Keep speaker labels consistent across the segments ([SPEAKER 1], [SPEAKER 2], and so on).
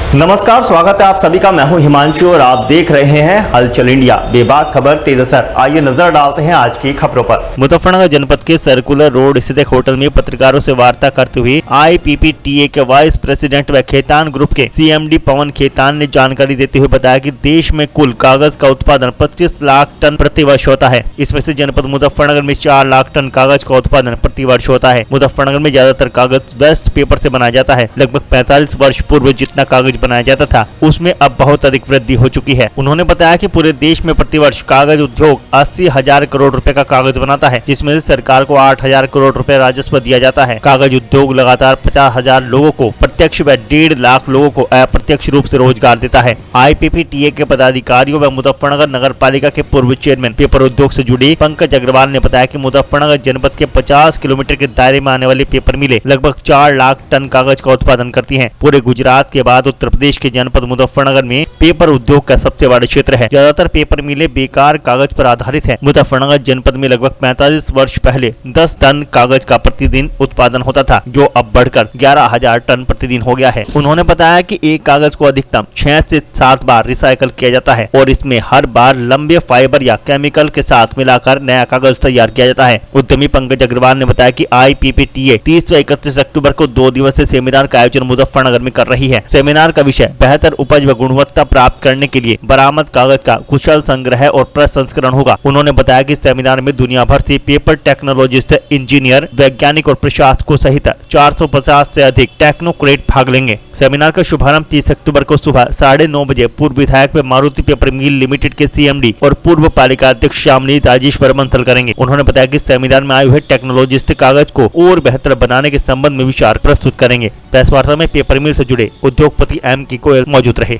[SPEAKER 1] नमस्कार, स्वागत है आप सभी का। मैं हूं हिमांशु और आप देख रहे हैं हलचल इंडिया। बेबाक खबर तेज असर। आइए नजर डालते हैं आज की खबरों पर। मुजफ्फरनगर जनपद के सर्कुलर रोड स्थित एक होटल में पत्रकारों से वार्ता करते हुए IPPTA के वाइस प्रेसिडेंट व खेतान ग्रुप के CMD पवन खेतान ने जानकारी देते हुए बताया कि देश में कुल कागज का उत्पादन 25 लाख टन प्रति वर्ष होता है। इसमें से जनपद मुजफ्फरनगर में 4 लाख टन कागज का उत्पादन प्रति वर्ष होता है। मुजफ्फरनगर में ज्यादातर कागज वेस्ट पेपर से बनाया जाता है। लगभग 45 वर्ष पूर्व जितना कागज बनाया जाता था उसमें अब बहुत अधिक वृद्धि हो चुकी है। उन्होंने बताया कि पूरे देश में प्रतिवर्ष कागज उद्योग 80,000 करोड़ रुपए का कागज बनाता है, जिसमें से सरकार को 8,000 करोड़ रुपए राजस्व दिया जाता है। कागज उद्योग लगातार 50,000 लोगों को प्रत्यक्ष व 1.5 लाख लोगों को अप्रत्यक्ष रूप से रोजगार देता है। IPPTA के पदाधिकारियों व मुजफ्फरनगर नगर पालिका के पूर्व चेयरमैन पेपर उद्योग से जुड़े पंकज अग्रवाल ने बताया कि मुजफ्फरनगर जनपद के 50 किलोमीटर के दायरे में आने वाली पेपर मिलें लगभग 4 लाख टन कागज का उत्पादन करती हैं। पूरे गुजरात के बाद उत्तर प्रदेश के जनपद मुजफ्फरनगर में पेपर उद्योग का सबसे बड़ा क्षेत्र है। ज्यादातर पेपर मिलें बेकार कागज पर आधारित है। मुजफ्फरनगर जनपद में लगभग 45 वर्ष पहले 10 टन कागज का प्रतिदिन उत्पादन होता था, जो अब बढ़कर 11,000 टन प्रतिदिन हो गया है। उन्होंने बताया कि एक कागज को अधिकतम 6 से 7 बार रिसाइकल किया जाता है और इसमें हर बार लंबे फाइबर या केमिकल के साथ मिलाकर नया कागज तैयार किया जाता है। उद्यमी पंकज अग्रवाल ने बताया कि IPPTA 30 व 31 अक्टूबर को 2 दिवसीय सेमिनार का आयोजन मुजफ्फरनगर में कर रही है। सेमिनार का विषय बेहतर उपज व गुणवत्ता प्राप्त करने के लिए बरामद कागज का कुशल संग्रह और प्रसंस्करण होगा। उन्होंने बताया कि सेमिनार में दुनिया भर से पेपर टेक्नोलॉजिस्ट, इंजीनियर, वैज्ञानिक और प्रशासकों सहित 450 से अधिक टेक्नोक्रेट भाग लेंगे। सेमिनार का शुभारंभ 30 अक्टूबर को सुबह 9:30 बजे पूर्व विधायक व मारुति पेपर मिल लिमिटेड के CMD और पूर्व पालिका अध्यक्ष श्यामली राजेश बंसल करेंगे। उन्होंने बताया कि सेमिनार में आए हुए टेक्नोलॉजिस्ट कागज को और बेहतर बनाने के संबंध में विचार प्रस्तुत करेंगे। प्रेस वार्ता में पेपर मिल से जुड़े उद्योगपति M.K. गोयल मौजूद रहे।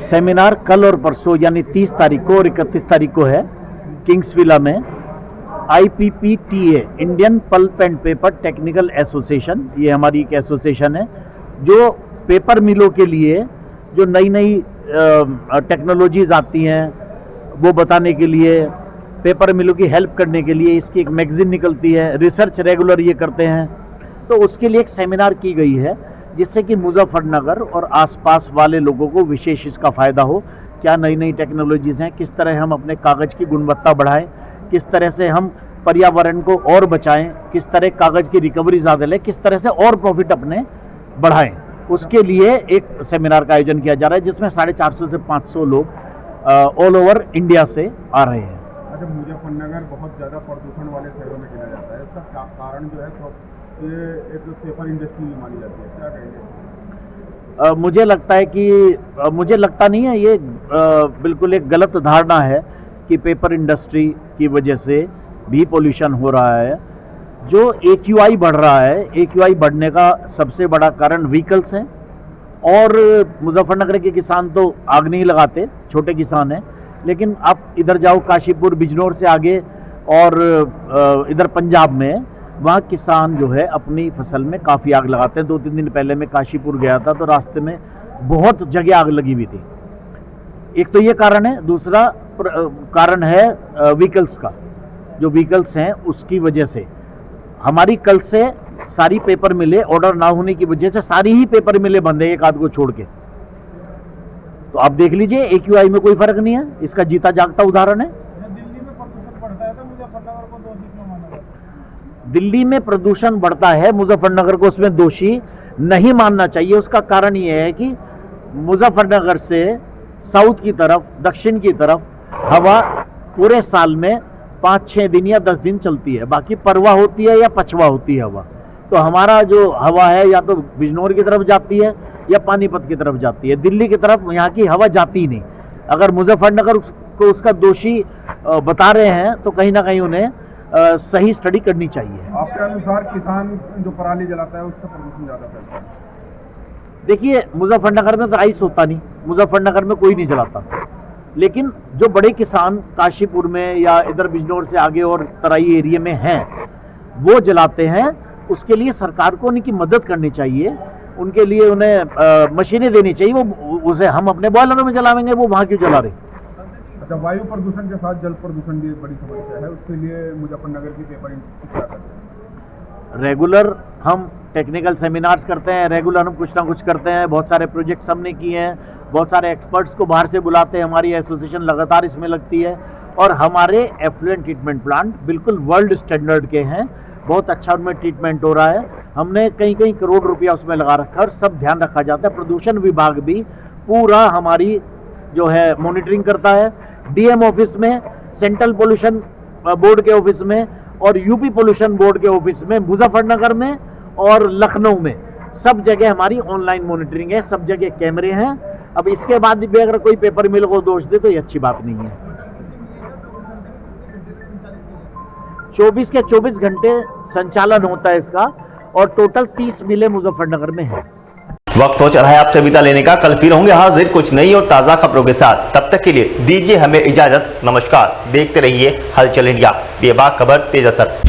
[SPEAKER 2] सेमिनार कल और परसों यानी 30 तारीख को और 31 तारीख को है किंग्सविला में। IPPTA Indian pulp and paper technical association, ये हमारी एक एसोसिएशन है जो पेपर मिलों के लिए जो नई नई टेक्नोलॉजीज आती हैं वो बताने के लिए, पेपर मिलों की हेल्प करने के लिए इसकी एक मैगजीन निकलती है, रिसर्च रेगुलर ये करते हैं। तो उसके लिए एक सेमिनार की गई है जिससे कि मुजफ्फरनगर और आसपास वाले लोगों को विशेष इसका फ़ायदा हो। क्या नई नई टेक्नोलॉजीज़ हैं, किस तरह हम अपने कागज़ की गुणवत्ता बढ़ाएं, किस तरह से हम पर्यावरण को और बचाएं, किस तरह कागज़ की रिकवरी ज़्यादा लें, किस तरह से और प्रॉफिट अपने बढ़ाएं। उसके लिए एक सेमिनार का आयोजन किया जा रहा है जिसमें 450 से 500 लोग ऑल ओवर इंडिया से आ रहे हैं।
[SPEAKER 3] अच्छा, मुजफ्फरनगर बहुत ज़्यादा प्रदूषण वाले शहरों में गिना जाता है, इसका कारण जो है तो ये एक पेपर इंडस्ट्री मानी जाती है, क्या कहेंगे?
[SPEAKER 2] मुझे लगता नहीं है, ये बिल्कुल एक गलत धारणा है कि पेपर इंडस्ट्री की वजह से भी पोल्यूशन हो रहा है। जो AQI बढ़ रहा है, AQI बढ़ने का सबसे बड़ा कारण व्हीकल्स हैं। और मुजफ्फरनगर के किसान तो आग नहीं लगाते, छोटे किसान हैं, लेकिन आप इधर जाओ काशीपुर, बिजनौर से आगे और इधर पंजाब में, वहाँ किसान जो है अपनी फसल में काफ़ी आग लगाते हैं। 2-3 दिन पहले मैं काशीपुर गया था तो रास्ते में बहुत जगह आग लगी हुई थी। एक तो ये कारण है, दूसरा कारण है व्हीकल्स का। जो व्हीकल्स हैं उसकी वजह से हमारी कल से सारी पेपर मिले ऑर्डर ना होने की वजह से सारी ही पेपर मिले बंद है, एक आध को छोड़ के। तो आप देख लीजिए AQI में कोई फर्क नहीं है, इसका जीता जागता उदाहरण है। दिल्ली में प्रदूषण बढ़ता है, मुजफ्फरनगर को उसमें दोषी नहीं मानना चाहिए। उसका कारण यह है कि मुजफ्फरनगर से साउथ की तरफ, दक्षिण की तरफ हवा पूरे साल में 5-6 दिन या 10 दिन चलती है, बाकी परवा होती है या पछवा होती है हवा। तो हमारा जो हवा है या तो बिजनौर की तरफ जाती है या पानीपत की तरफ जाती है, दिल्ली की तरफ यहाँ की हवा जाती ही नहीं। अगर मुजफ्फरनगर को उसका दोषी बता रहे हैं तो कहीं ना कहीं उन्हें सही स्टडी करनी चाहिए।
[SPEAKER 3] आपके अनुसार किसान जो पराली जलाता है उसका प्रदूषण ज़्यादा फैलता है?
[SPEAKER 2] देखिए, मुजफ्फरनगर में तो राइस होता नहीं, मुजफ्फरनगर में कोई नहीं जलाता, लेकिन जो बड़े किसान काशीपुर में या इधर बिजनौर से आगे और तराई एरिया में हैं वो जलाते हैं। उसके लिए सरकार को उनकी मदद करनी चाहिए, उनके लिए उन्हें मशीनें देनी चाहिए। वो उसे हम अपने बॉयलरों में जलाएंगे, वो वहाँ क्यों जला रहे?
[SPEAKER 3] अच्छा, वायु प्रदूषण के साथ जल प्रदूषण भी एक बड़ी समस्या है, उसके लिए मुजफ्फरनगर की पेपर इंडस्ट्री क्या करती है?
[SPEAKER 2] रेगुलर हम टेक्निकल सेमिनार्स करते हैं, रेगुलर हम कुछ ना कुछ करते हैं, बहुत सारे प्रोजेक्ट्स हमने किए हैं, बहुत सारे एक्सपर्ट्स को बाहर से बुलाते हैं, हमारी एसोसिएशन लगातार इसमें लगती है और हमारे एफ्लुएंट ट्रीटमेंट प्लांट बिल्कुल वर्ल्ड स्टैंडर्ड के हैं, बहुत अच्छा उनमें ट्रीटमेंट हो रहा है। हमने कई कई करोड़ रुपया उसमें लगा रखा है और सब ध्यान रखा जाता है। प्रदूषण विभाग भी पूरा हमारी जो है मॉनिटरिंग करता है, डीएम ऑफिस में, सेंट्रल पोल्यूशन बोर्ड के ऑफिस में और यूपी पोल्यूशन बोर्ड के ऑफिस में, मुजफ्फरनगर में और लखनऊ में, सब जगह हमारी ऑनलाइन मॉनिटरिंग है, सब जगह कैमरे हैं। अब इसके बाद भी अगर कोई पेपर मिल को दोष दे तो ये अच्छी बात नहीं है। 24 के 24 घंटे संचालन होता है इसका और टोटल 30 मिलें मुजफ्फरनगर में है।
[SPEAKER 1] वक्त हो चला है आपसे विदा लेने का। कल फिर होंगे हाजिर कुछ नई और ताज़ा खबरों के साथ। तब तक के लिए दीजिए हमें इजाजत। नमस्कार। देखते रहिए हलचल इंडिया, बेबाक खबर तेज असर।